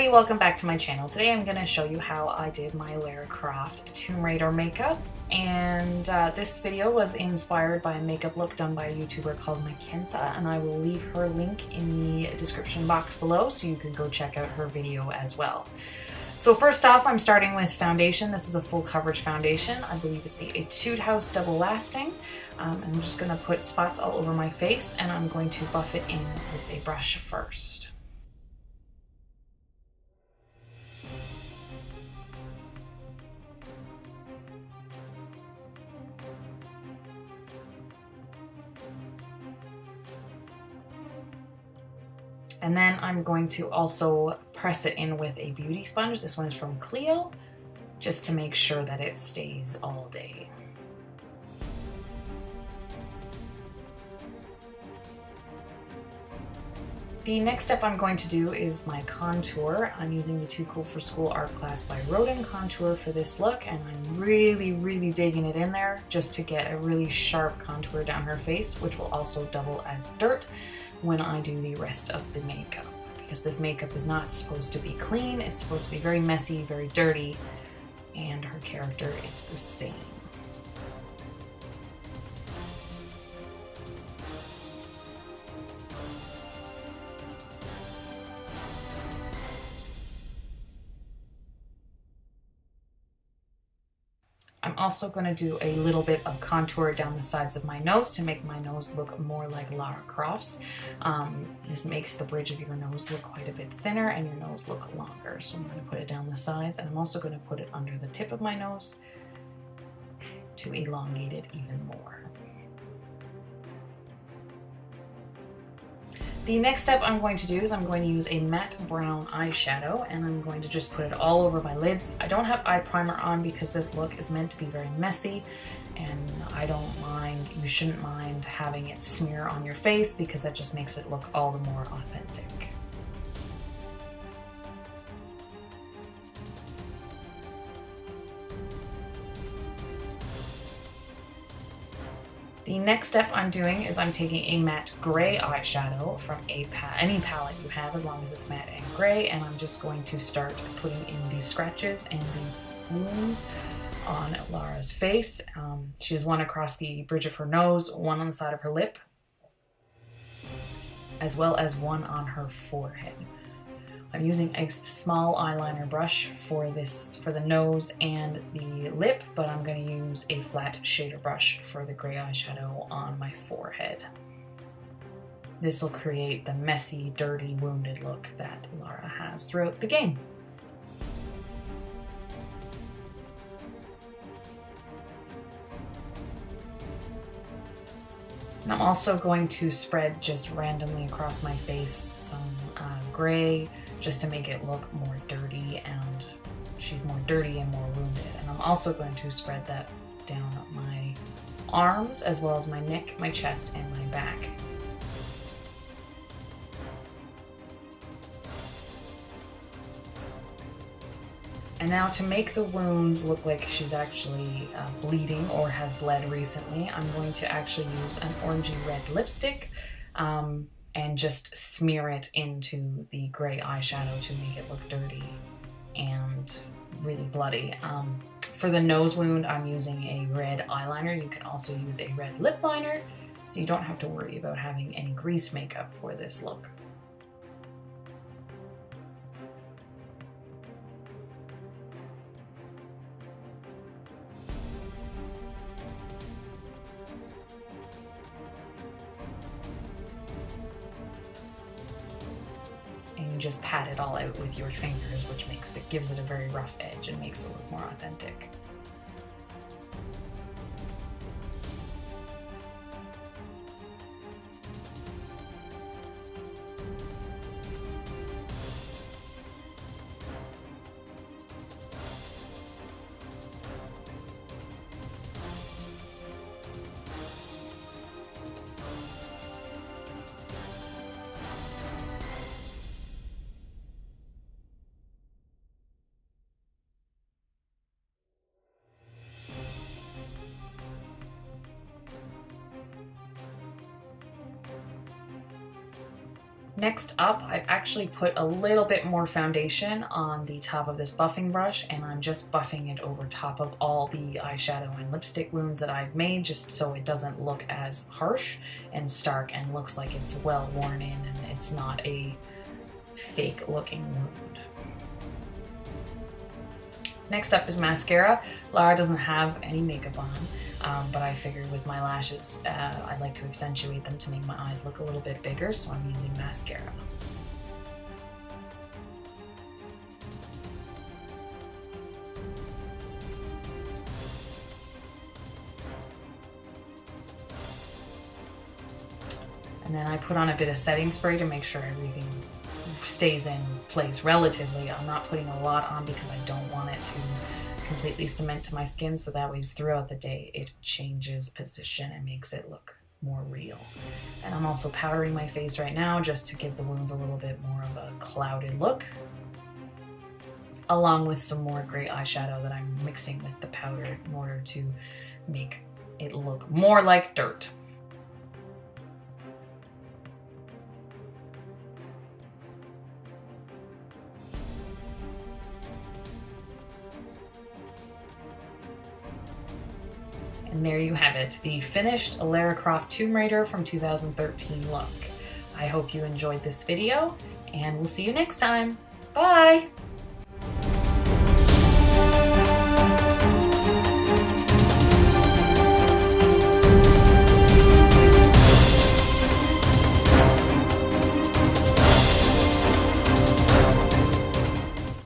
everybody, welcome back to my channel. Today I'm going to show you how I did my Lara Croft Tomb Raider makeup, and this video was inspired by a makeup look done by a YouTuber called Makentha, and I will leave her link in the description box below so you can go check out her video as well. So first off, I'm starting with foundation. This is a full coverage foundation. I believe it's the Etude House Double Lasting. I'm just going to put spots all over my face, and I'm going to buff it in with a brush first. And then I'm going to also press it in with a beauty sponge. This one is from Clio, just to make sure that it stays all day. The next step I'm going to do is my contour. I'm using the Too Cool for School art class by Rodin contour for this look, and I'm really digging it in there just to get a really sharp contour down her face, which will also double as dirt when I do the rest of the makeup, because this makeup is not supposed to be clean. It's supposed to be very messy, very dirty, and her character is the same. I'm also going to do a little bit of contour down the sides of my nose to make my nose look more like Lara Croft's. This makes the bridge of your nose look quite a bit thinner and your nose look longer. So I'm going to put it down the sides, and I'm also going to put it under the tip of my nose to elongate it even more. The next step I'm going to do is I'm going to use a matte brown eyeshadow, and I'm going to just put it all over my lids. I don't have eye primer on because this look is meant to be very messy, and I don't mind, you shouldn't mind having it smear on your face because that just makes it look all the more authentic. The next step I'm doing is I'm taking a matte gray eyeshadow from any palette you have, as long as it's matte and gray, and I'm just going to start putting in these scratches and the wounds on Lara's face. She has one across the bridge of her nose, one on the side of her lip, as well as one on her forehead. I'm using a small eyeliner brush for the nose and the lip, but I'm going to use a flat shader brush for the gray eyeshadow on my forehead. This will create the messy, dirty, wounded look that Lara has throughout the game. And I'm also going to spread just randomly across my face some gray, just to make it look more dirty, and she's more dirty and more wounded. And I'm also going to spread that down my arms, as well as my neck, my chest, and my back. And now, to make the wounds look like she's actually bleeding or has bled recently, I'm going to actually use an orangey red lipstick and just smear it into the gray eyeshadow to make it look dirty and really bloody. For the nose wound, I'm using a red eyeliner. You can also use a red lip liner, so you don't have to worry about having any grease makeup for this look. And you just pat it all out with your fingers, which gives it a very rough edge and makes it look more authentic. Next up, I've actually put a little bit more foundation on the top of this buffing brush, and I'm just buffing it over top of all the eyeshadow and lipstick wounds that I've made, just so it doesn't look as harsh and stark and looks like it's well worn in and it's not a fake looking wound. Next up is mascara. Lara doesn't have any makeup on, but I figured with my lashes, I'd like to accentuate them to make my eyes look a little bit bigger, so I'm using mascara. And then I put on a bit of setting spray to make sure everything stays in place relatively. I'm not putting a lot on because I don't want it to completely cement to my skin, so that way throughout the day it changes position and makes it look more real. And I'm also powdering my face right now just to give the wounds a little bit more of a clouded look, along with some more gray eyeshadow that I'm mixing with the powder in order to make it look more like dirt. And there you have it, the finished Lara Croft Tomb Raider from 2013 look. I hope you enjoyed this video, and we'll see you next time. Bye!